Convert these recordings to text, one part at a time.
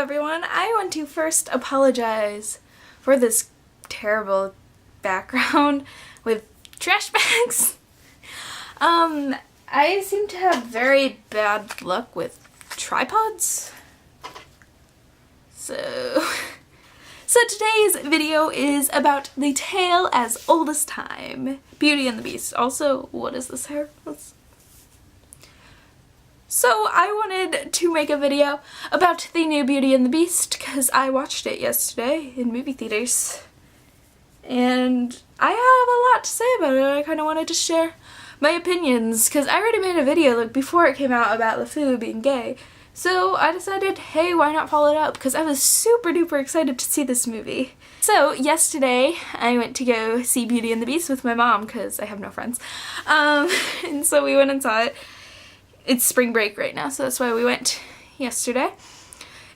everyone. I want to first apologize for this terrible background with trash bags. I seem to have very bad luck with tripods. So today's video is about the tale as old as time, Beauty and the Beast. Also, what is this hair? So I wanted to make a video about the new Beauty and the Beast because I watched it yesterday in movie theaters. And I have a lot to say about it. I kind of wanted to share my opinions because I already made a video like before it came out about LeFou being gay. So I decided, hey, why not follow it up? Because I was super duper excited to see this movie. So yesterday I went to go see Beauty and the Beast with my mom because I have no friends. And so we went and saw it. It's spring break right now, so that's why we went yesterday.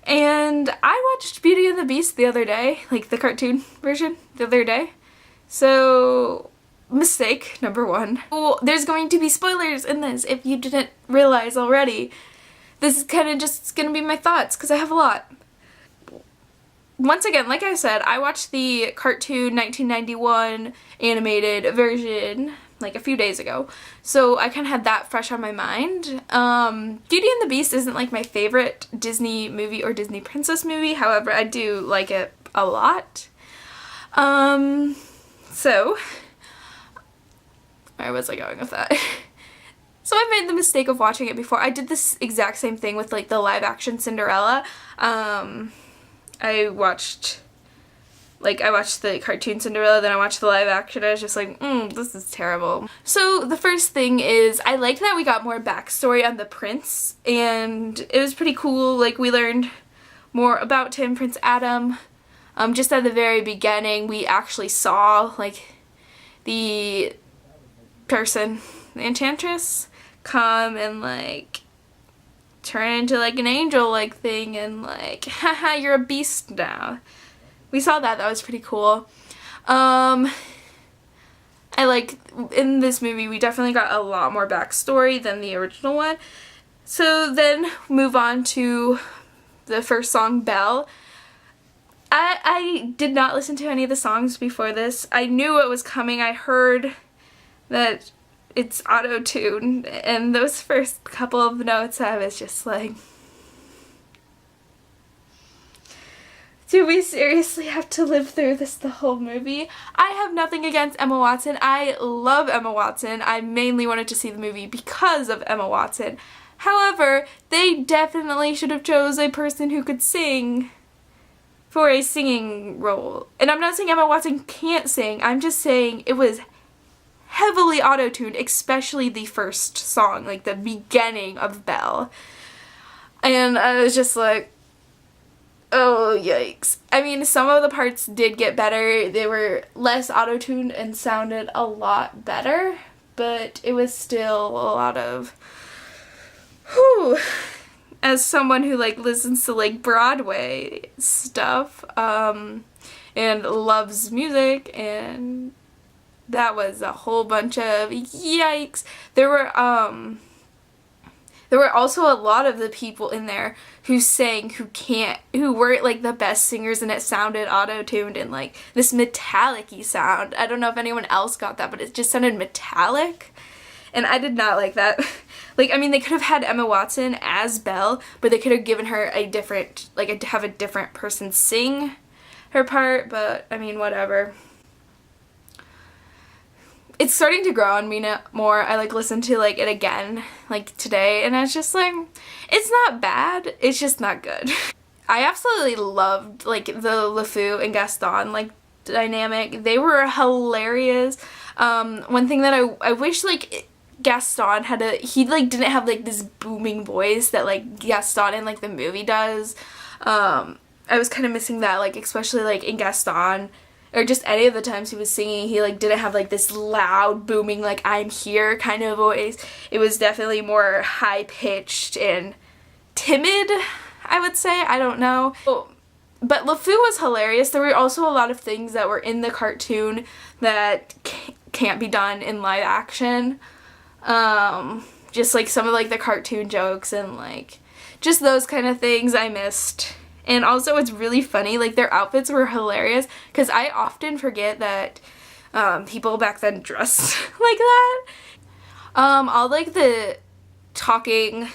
And I watched Beauty and the Beast the other day, like the cartoon version the other day. So, mistake number one. Well, there's going to be spoilers in this if you didn't realize already. This is kind of just going to be my thoughts because I have a lot. Once again, like I said, I watched the cartoon 1991 animated version like a few days ago, so I kind of had that fresh on my mind. Beauty and the Beast isn't like my favorite Disney movie or Disney princess movie, however I do like it a lot. So where was I going with that? So I made the mistake of watching it before. I did this exact same thing with like the live action Cinderella. I watched the cartoon Cinderella, then I watched the live action. I was just like, this is terrible. So the first thing is, I like that we got more backstory on the prince, and it was pretty cool. Like, we learned more about him, Prince Adam. Just at the very beginning, we actually saw, like, the person, the enchantress, come and, like, turn into, like, an angel-like thing, and, like, haha, you're a beast now. We saw that. That was pretty cool. I like, in this movie, we definitely got a lot more backstory than the original one. So then, move on to the first song, Belle. I did not listen to any of the songs before this. I knew it was coming. I heard that it's auto-tuned, and those first couple of notes, I was just like, do we seriously have to live through this the whole movie? I have nothing against Emma Watson. I love Emma Watson. I mainly wanted to see the movie because of Emma Watson. However, they definitely should have chose a person who could sing for a singing role. And I'm not saying Emma Watson can't sing. I'm just saying it was heavily auto-tuned, especially the first song, like the beginning of Belle. And I was just like, oh, yikes. I mean, some of the parts did get better. They were less auto-tuned and sounded a lot better, but it was still a lot of, whew. As someone who, like, listens to, like, Broadway stuff, and loves music, and that was a whole bunch of yikes. There were also a lot of the people in there who sang who weren't like the best singers, and it sounded auto-tuned and like this metallic-y sound. I don't know if anyone else got that, but it just sounded metallic, and I did not like that. Like, I mean, they could have had Emma Watson as Belle, but they could have given her a different, like, have a different person sing her part, but I mean, whatever. It's starting to grow on me more. I like listened to like it again like today, and I was just like, it's not bad, it's just not good. I absolutely loved like the LeFou and Gaston like dynamic. They were hilarious. One thing that I wish like Gaston had he like didn't have like this booming voice that like Gaston in like the movie does. I was kind of missing that, like especially like in Gaston, or just any of the times he was singing, he like didn't have like this loud booming like I'm here kind of voice. It was definitely more high pitched and timid, I would say. I don't know. But LeFou was hilarious. There were also a lot of things that were in the cartoon that can't be done in live action. Just like some of like the cartoon jokes and like just those kind of things I missed And also it's really funny, like their outfits were hilarious because I often forget that people back then dressed like that. All like the talking,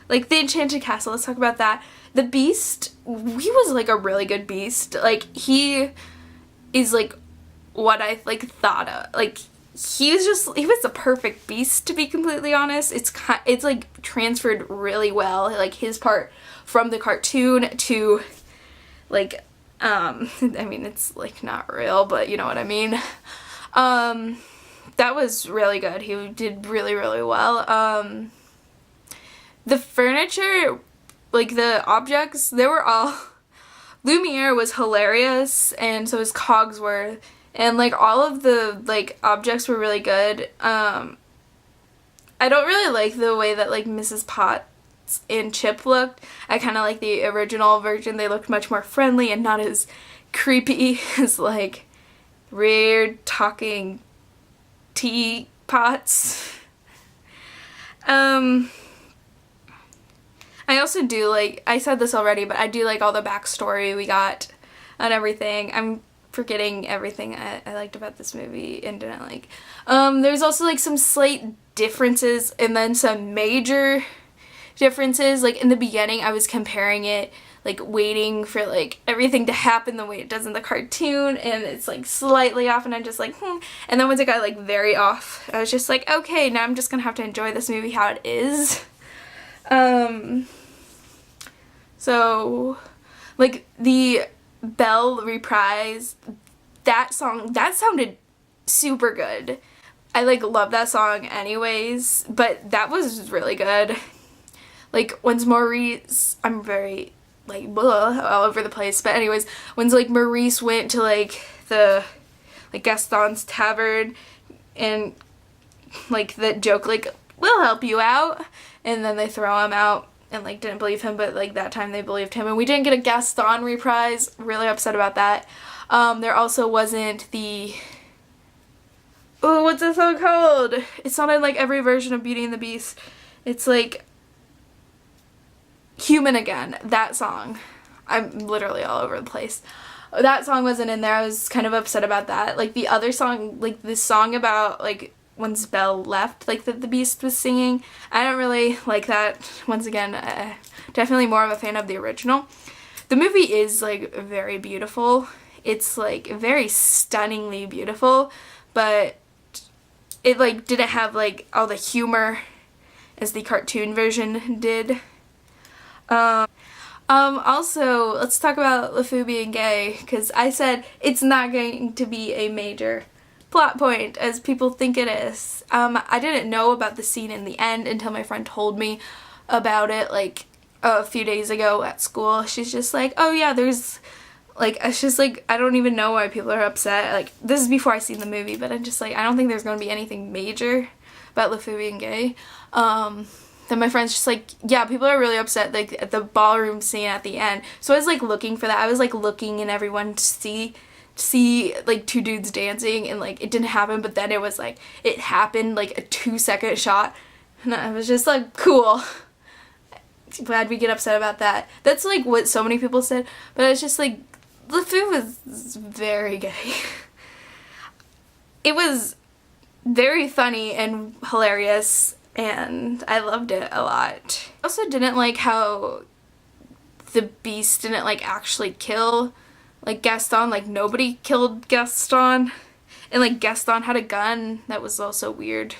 like the Enchanted Castle, let's talk about that. The Beast, he was like a really good beast. Like he is like what I like thought of. Like he was a perfect beast, to be completely honest. It's like transferred really well, like his part from the cartoon to like I mean it's like not real, but you know what I mean. That was really good. He did really, really well. The furniture, like the objects, they were all Lumiere was hilarious, and so was Cogsworth, and like all of the like objects were really good. I don't really like the way that like Mrs. Potts and Chip looked. I kind of like the original version. They looked much more friendly and not as creepy as like weird talking teapots. I also do like, I said this already, but I do like all the backstory we got and everything. I'm forgetting everything I liked about this movie and didn't like. There's also like some slight differences and then some major differences. Like in the beginning I was comparing it, like waiting for like everything to happen the way it does in the cartoon, and it's like slightly off and I'm just like and then once it got like very off, I was just like, okay, now I'm just gonna have to enjoy this movie how it is. So like the Belle reprise, that song, that sounded super good. I like love that song anyways, but that was really good. Like once Maurice, I'm very like blah, all over the place, but anyways, once like Maurice went to like the like Gaston's tavern and like the joke like, we'll help you out, and then they throw him out and like didn't believe him, but like that time they believed him, and we didn't get a Gaston reprise. Really upset about that. There also wasn't the, oh, what's that song called? It's not in like every version of Beauty and the Beast. It's like Human Again, that song. I'm literally all over the place. That song wasn't in there. I was kind of upset about that. Like the other song, like this song about like once Belle left, like that the Beast was singing, I don't really like that. Once again, definitely more of a fan of the original. The movie is like very beautiful. It's like very stunningly beautiful, but it like didn't have like all the humor as the cartoon version did. Also, let's talk about LeFou being gay, because I said it's not going to be a major plot point as people think it is. I didn't know about the scene in the end until my friend told me about it like a few days ago at school. She's just like, oh yeah, there's like, it's just like, I don't even know why people are upset. Like, this is before I seen the movie, but I'm just like, I don't think there's going to be anything major about LeFou being gay. Then my friend's just like, yeah, people are really upset like at the ballroom scene at the end. So I was like looking for that. I was like looking in everyone to see like two dudes dancing, and like it didn't happen, but then it was like it happened, like a 2-second shot, and I was just like, cool. Glad we get upset about that. That's like what so many people said, but it's just like LeFou was very gay. It was very funny and hilarious, and I loved it a lot. I also didn't like how the Beast didn't like actually kill like Gaston. Like nobody killed Gaston, and like Gaston had a gun. That was also weird.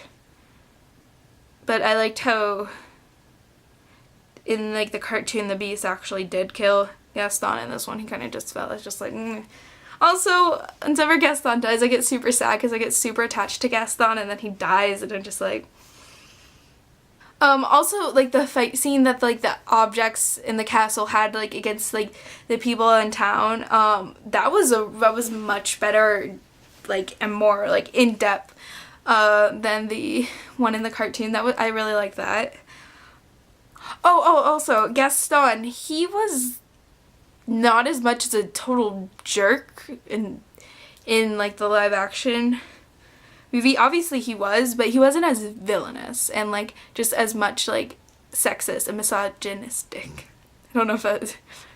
But I liked how in like the cartoon the Beast actually did kill Gaston, and this one he kind of just felt, it's just like Also, whenever Gaston dies, I get super sad because I get super attached to Gaston, and then he dies, and I'm just like, also, like, the fight scene that, like, the objects in the castle had, like, against, like, the people in town, that was much better, like, and more, like, in-depth, than the one in the cartoon. I really like that. Also, Gaston, he was not as much as a total jerk in like, the live-action movie. Obviously he was, but he wasn't as villainous and like just as much like sexist and misogynistic I don't know if I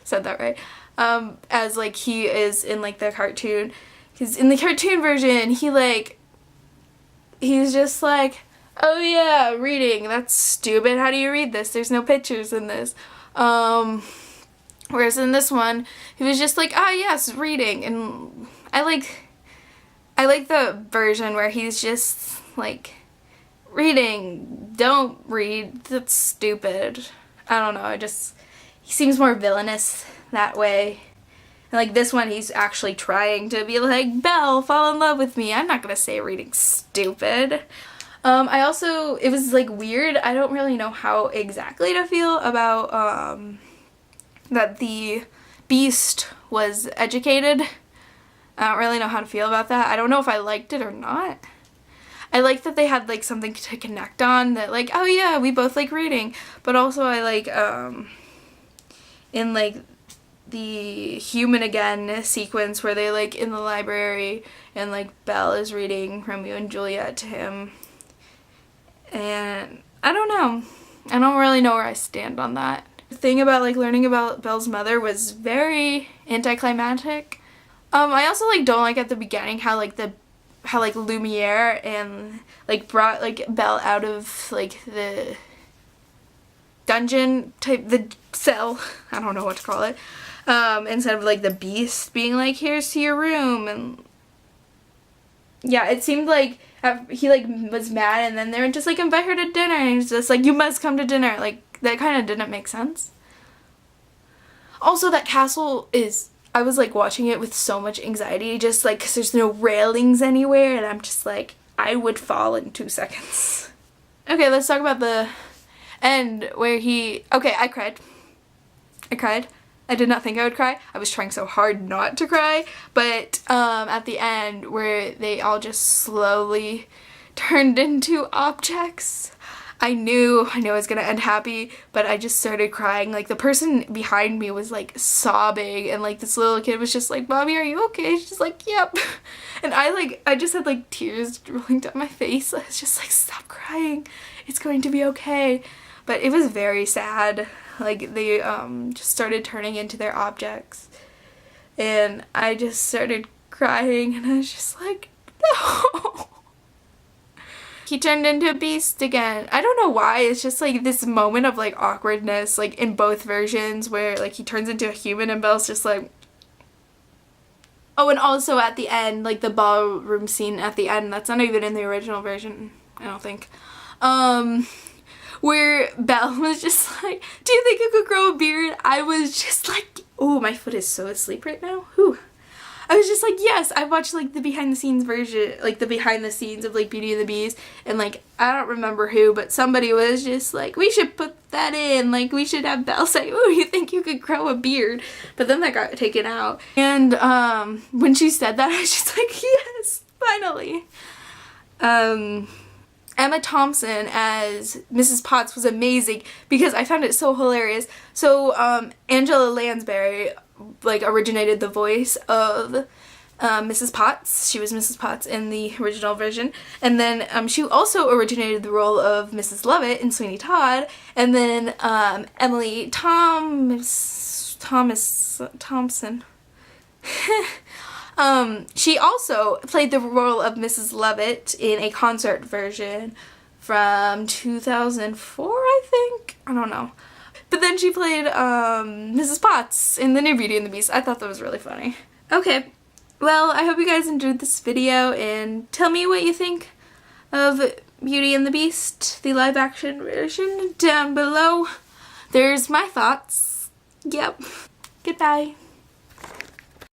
said that right. As like he is in like the cartoon. Because in the cartoon version, he's just like, oh yeah, reading, that's stupid, how do you read this? There's no pictures in this. Whereas in this one, he was just like, ah yes, reading. And I like the version where he's just like, reading, don't read, that's stupid. I don't know, he seems more villainous that way. And like this one, he's actually trying to be like, Belle, fall in love with me. I'm not gonna say reading's stupid. It was like weird. I don't really know how exactly to feel about that the Beast was educated. I don't really know how to feel about that. I don't know if I liked it or not. I like that they had like something to connect on, that like, oh yeah, we both like reading. But also I like in like the Human Again sequence where they like in the library and like Belle is reading Romeo and Juliet to him. And I don't know. I don't really know where I stand on that. The thing about like learning about Belle's mother was very anticlimactic. I also like don't like at the beginning how Lumiere and like brought like Belle out of like the dungeon type, the cell, I don't know what to call it, instead of like the Beast being like, here's to your room. And yeah, it seemed like he like was mad, and then they were just like, invite her to dinner, and he's just like, you must come to dinner. Like that kind of didn't make sense. Also, that castle I was like watching it with so much anxiety, just like because there's no railings anywhere, and I'm just like, I would fall in 2 seconds. Okay, let's talk about the end where I cried. I did not think I would cry. I was trying so hard not to cry, but at the end where they all just slowly turned into objects, I knew I was gonna end happy, but I just started crying. Like the person behind me was like sobbing, and like this little kid was just like, Mommy, are you okay? She's like, yep. And I just had like tears rolling down my face. I was just like, stop crying, it's going to be okay. But it was very sad. Like they just started turning into their objects, and I just started crying, and I was just like, no. He turned into a beast again. I don't know why, it's just like this moment of like awkwardness like in both versions where like he turns into a human and Belle's just like, oh, and also at the end, like the ballroom scene at the end, that's not even in the original version, I don't think, where Belle was just like, do you think you could grow a beard? I was just like, oh, my foot is so asleep right now. Whew. I was just like, yes, I watched like the behind the scenes version, like the behind the scenes of like Beauty and the Beast, and like I don't remember who, but somebody was just like, we should put that in, like we should have Belle say, oh, you think you could grow a beard? But then that got taken out, and when she said that, I was just like, yes, finally. Emma Thompson as Mrs. Potts was amazing because I found it so hilarious. So Angela Lansbury like originated the voice of Mrs. Potts. She was Mrs. Potts in the original version, and then she also originated the role of Mrs. Lovett in Sweeney Todd, and then Emily Thompson she also played the role of Mrs. Lovett in a concert version from 2004, I think? I don't know. But then she played Mrs. Potts in the new Beauty and the Beast. I thought that was really funny. Okay, well, I hope you guys enjoyed this video, and tell me what you think of Beauty and the Beast, the live action version, down below. There's my thoughts. Yep. Goodbye.